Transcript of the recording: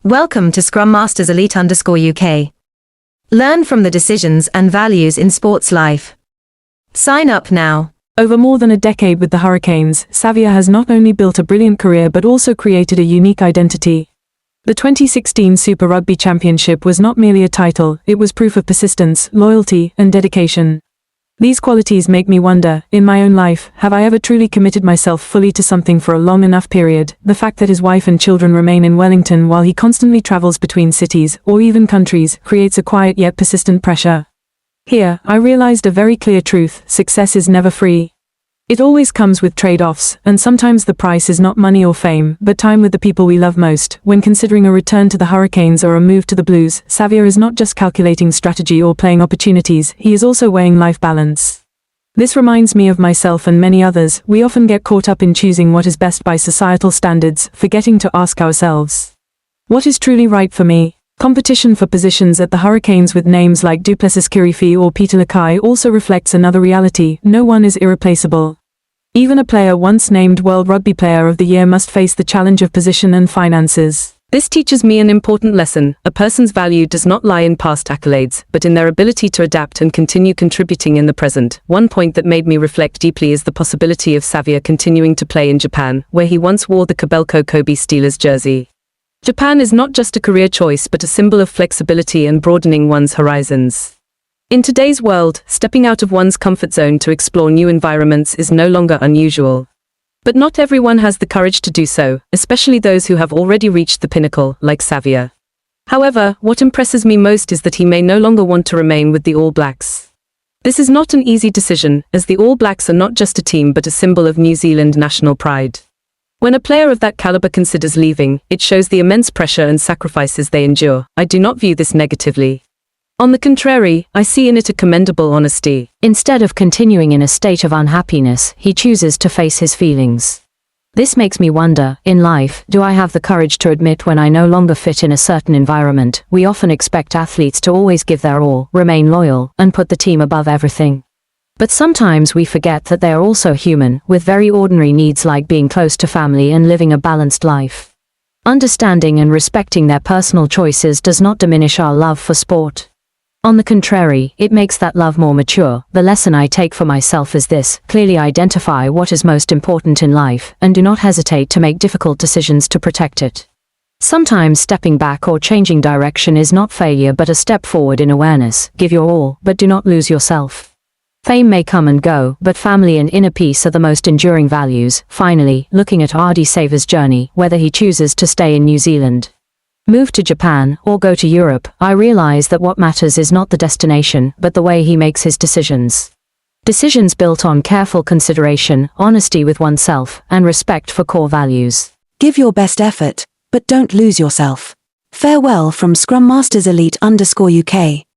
Welcome to Scrum Masters Elite _UK. Learn from the decisions and values in sports life. Sign up now. Over more than a decade with the Hurricanes, Savea has not only built a brilliant career but also created a unique identity. The 2016 Super Rugby Championship was not merely a title, it was proof of persistence, loyalty, and dedication. These qualities make me wonder, in my own life, have I ever truly committed myself fully to something for a long enough period? The fact that his wife and children remain in Wellington while he constantly travels between cities, or even countries, creates a quiet yet persistent pressure. Here, I realized a very clear truth: success is never free. It always comes with trade-offs, and sometimes the price is not money or fame, but time with the people we love most. When considering a return to the Hurricanes or a move to the Blues, Savea is not just calculating strategy or playing opportunities, he is also weighing life balance. This reminds me of myself and many others. We often get caught up in choosing what is best by societal standards, forgetting to ask ourselves, what is truly right for me? Competition for positions at the Hurricanes with names like Duplessis Kirifi or Peter Lakai also reflects another reality: no one is irreplaceable. Even a player once named World Rugby Player of the Year must face the challenge of position and finances. This teaches me an important lesson: a person's value does not lie in past accolades, but in their ability to adapt and continue contributing in the present. One point that made me reflect deeply is the possibility of Savea continuing to play in Japan, where he once wore the Kobelco Kobe Steelers jersey. Japan is not just a career choice but a symbol of flexibility and broadening one's horizons. In today's world, stepping out of one's comfort zone to explore new environments is no longer unusual. But not everyone has the courage to do so, especially those who have already reached the pinnacle, like Savea. However, what impresses me most is that he may no longer want to remain with the All Blacks. This is not an easy decision, as the All Blacks are not just a team but a symbol of New Zealand national pride. When a player of that caliber considers leaving, it shows the immense pressure and sacrifices they endure. I do not view this negatively. On the contrary, I see in it a commendable honesty. Instead of continuing in a state of unhappiness, he chooses to face his feelings. This makes me wonder, in life, do I have the courage to admit when I no longer fit in a certain environment? We often expect athletes to always give their all, remain loyal, and put the team above everything. But sometimes we forget that they are also human, with very ordinary needs like being close to family and living a balanced life. Understanding and respecting their personal choices does not diminish our love for sport. On the contrary, it makes that love more mature. The lesson I take for myself is this: clearly identify what is most important in life, and do not hesitate to make difficult decisions to protect it. Sometimes stepping back or changing direction is not failure but a step forward in awareness. Give your all, but do not lose yourself. Fame may come and go, but family and inner peace are the most enduring values. Finally, looking at Ardie Savea's journey, whether he chooses to stay in New Zealand, move to Japan, or go to Europe, I realize that what matters is not the destination, but the way he makes his decisions. Decisions built on careful consideration, honesty with oneself, and respect for core values. Give your best effort, but don't lose yourself. Farewell from Scrum Masters Elite _UK.